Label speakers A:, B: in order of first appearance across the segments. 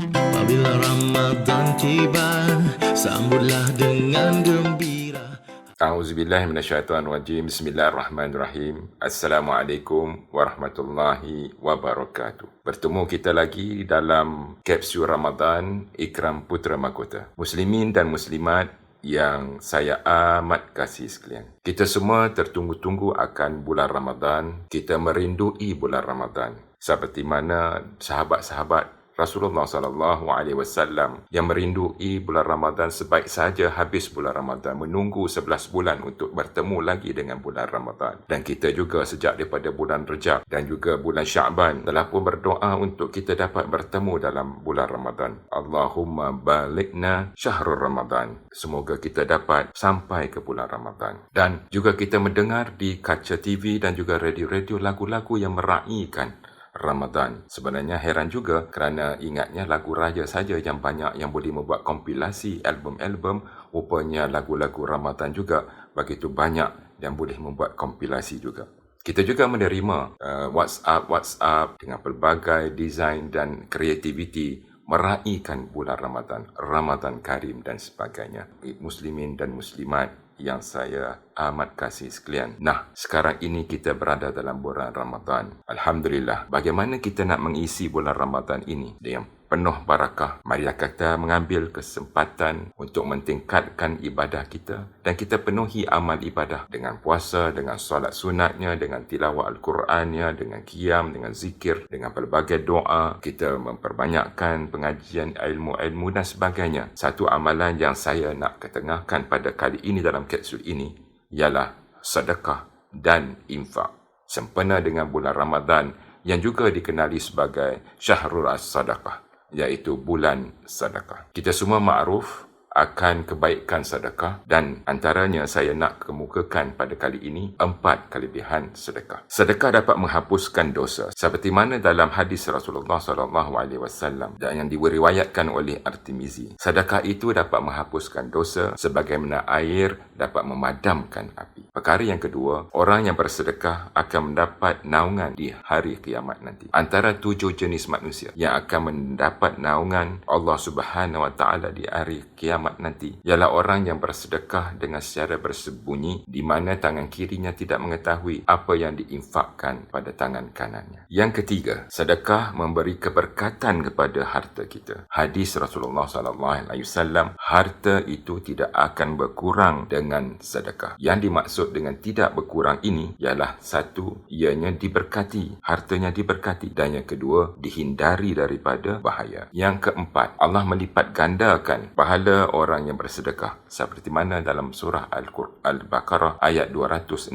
A: Apabila Ramadan tiba, sambutlah dengan gembira.
B: A'udzubillahi minasyaitonirrajim. Bismillahirrahmanirrahim. Assalamualaikum warahmatullahi wabarakatuh. Bertemu kita lagi dalam kapsul Ramadan Ikram Putra Mahkota. Muslimin dan muslimat yang saya amat kasih sekalian. Kita semua tertunggu-tunggu akan bulan Ramadan. Kita merindui bulan Ramadan. Seperti mana sahabat-sahabat Rasulullah SAW yang merindui bulan Ramadan sebaik saja habis bulan Ramadan, menunggu 11 bulan untuk bertemu lagi dengan bulan Ramadan. Dan kita juga sejak daripada bulan Rejab dan juga bulan Sya'ban telah pun berdoa untuk kita dapat bertemu dalam bulan Ramadan. Allahumma balikna syahrul Ramadan. Semoga kita dapat sampai ke bulan Ramadan. Dan juga kita mendengar di kaca TV dan juga radio-radio lagu-lagu yang meraihkan Ramadan. Sebenarnya heran juga kerana ingatnya lagu raya saja yang banyak yang boleh membuat kompilasi album-album, rupanya lagu-lagu Ramadan juga begitu banyak yang boleh membuat kompilasi juga. Kita juga menerima WhatsApp dengan pelbagai desain dan kreativiti meraihkan bulan Ramadan, Ramadan Karim dan sebagainya. Muslimin dan muslimat yang saya amat kasih sekalian. Nah, sekarang ini kita berada dalam bulan Ramadan. Alhamdulillah. Bagaimana kita nak mengisi bulan Ramadan ini dengan penuh barakah? Marilah kita mengambil kesempatan untuk mentingkatkan ibadah kita dan kita penuhi amal ibadah dengan puasa, dengan solat sunatnya, dengan tilawah Al-Qurannya, dengan qiyam, dengan zikir, dengan pelbagai doa. Kita memperbanyakkan pengajian ilmu-ilmu dan sebagainya. Satu amalan yang saya nak ketengahkan pada kali ini dalam kapsul ini ialah sedekah dan infak. Sempena dengan bulan Ramadan yang juga dikenali sebagai Syahrul As-Sadaqah, iaitu bulan sedekah. Kita semua makruf akan kebaikan sedekah dan antaranya saya nak kemukakan pada kali ini 4 kelebihan sedekah. Sedekah dapat menghapuskan dosa seperti mana dalam hadis Rasulullah SAW dan yang diriwayatkan oleh At-Tirmizi. Sedekah itu dapat menghapuskan dosa sebagaimana air dapat memadamkan api. Perkara yang kedua, orang yang bersedekah akan mendapat naungan di hari kiamat nanti. Antara 7 jenis manusia yang akan mendapat naungan Allah Subhanahu Wa Taala di hari kiamat nanti ialah orang yang bersedekah dengan secara bersembunyi di mana tangan kirinya tidak mengetahui apa yang diinfakkan pada tangan kanannya. Yang ketiga, sedekah memberi keberkatan kepada harta kita. Hadis Rasulullah SAW, harta itu tidak akan berkurang dengan sedekah. Yang dimaksud dengan tidak berkurang ini ialah satu, ianya diberkati, hartanya diberkati, dan yang kedua, dihindari daripada bahaya. Yang keempat, Allah melipat gandakan pahala orang yang bersedekah seperti mana dalam surah Al-Baqarah ayat 261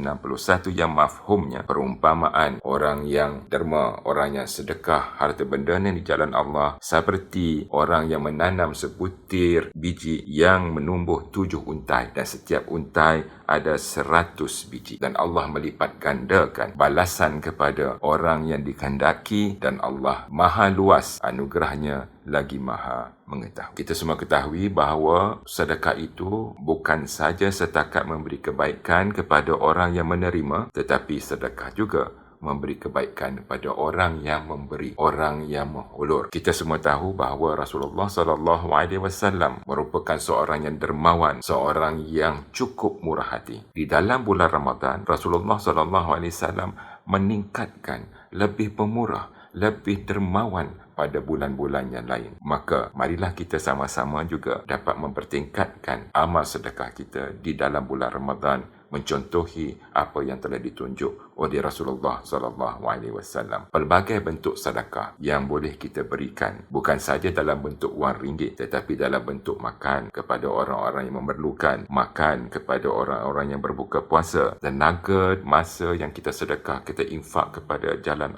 B: yang mafhumnya perumpamaan orang yang derma, orang yang sedekah harta bendanya di jalan Allah seperti orang yang menanam sebutir biji yang menumbuh 7 untai dan setiap untai ada 100 biji dan Allah melipat gandakan balasan kepada orang yang dikehendaki dan Allah maha luas anugerahnya lagi maha mengetahui. Kita semua ketahui bahawa sedekah itu bukan saja setakat memberi kebaikan kepada orang yang menerima, tetapi sedekah juga memberi kebaikan kepada orang yang memberi, orang yang mengulur. Kita semua tahu bahawa Rasulullah SAW merupakan seorang yang dermawan, seorang yang cukup murah hati. Di dalam bulan Ramadan, Rasulullah SAW meningkatkan lebih pemurah, lebih dermawan pada bulan-bulan yang lain. Maka marilah kita sama-sama juga dapat mempertingkatkan amal sedekah kita di dalam bulan Ramadan mencontohi apa yang telah ditunjuk oleh Rasulullah SAW. Pelbagai bentuk sedekah yang boleh kita berikan bukan saja dalam bentuk wang ringgit tetapi dalam bentuk makan kepada orang-orang yang memerlukan, makan kepada orang-orang yang berbuka puasa, tenaga, masa yang kita sedekah, kita infak kepada jalan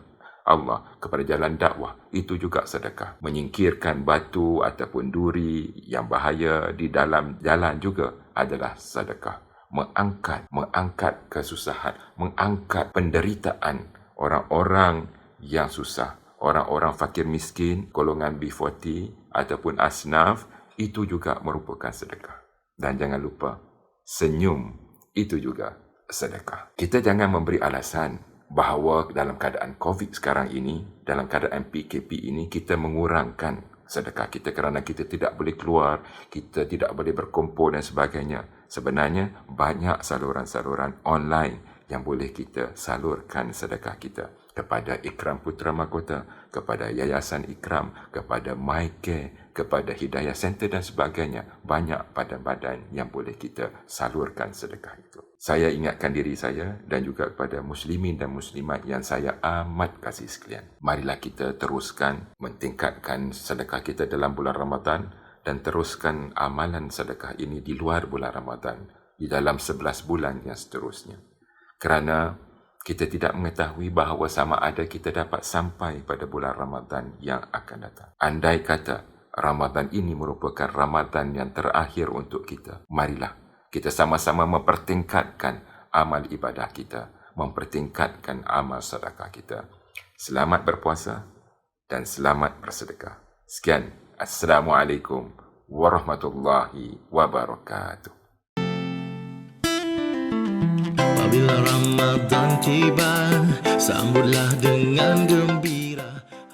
B: Allah, kepada jalan dakwah, itu juga sedekah. Menyingkirkan batu ataupun duri yang bahaya di dalam jalan juga adalah sedekah. Mengangkat kesusahan, mengangkat penderitaan orang-orang yang susah, orang-orang fakir miskin, golongan B40 ataupun asnaf, itu juga merupakan sedekah. Dan jangan lupa, senyum itu juga sedekah. Kita jangan memberi alasan bahawa dalam keadaan COVID sekarang ini, dalam keadaan PKP ini, kita mengurangkan sedekah kita kerana kita tidak boleh keluar, kita tidak boleh berkumpul dan sebagainya. Sebenarnya banyak saluran-saluran online yang boleh kita salurkan sedekah kita kepada Ikram Putra Mahkota, kepada Yayasan Ikram, kepada MyCare, kepada Hidayah Center dan sebagainya. Banyak badan-badan yang boleh kita salurkan sedekah itu. Saya ingatkan diri saya dan juga kepada muslimin dan muslimat yang saya amat kasih sekalian. Marilah kita teruskan mentingkatkan sedekah kita dalam bulan Ramadan dan teruskan amalan sedekah ini di luar bulan Ramadan, di dalam 11 bulan yang seterusnya. Kerana kita tidak mengetahui bahawa sama ada kita dapat sampai pada bulan Ramadan yang akan datang. Andai kata Ramadan ini merupakan Ramadan yang terakhir untuk kita, marilah kita sama-sama mempertingkatkan amal ibadah kita, mempertingkatkan amal sedekah kita. Selamat berpuasa dan selamat bersedekah. Sekian. Assalamualaikum warahmatullahi wabarakatuh.
A: Apabila Ramadan tiba, sambutlah dengan gembira.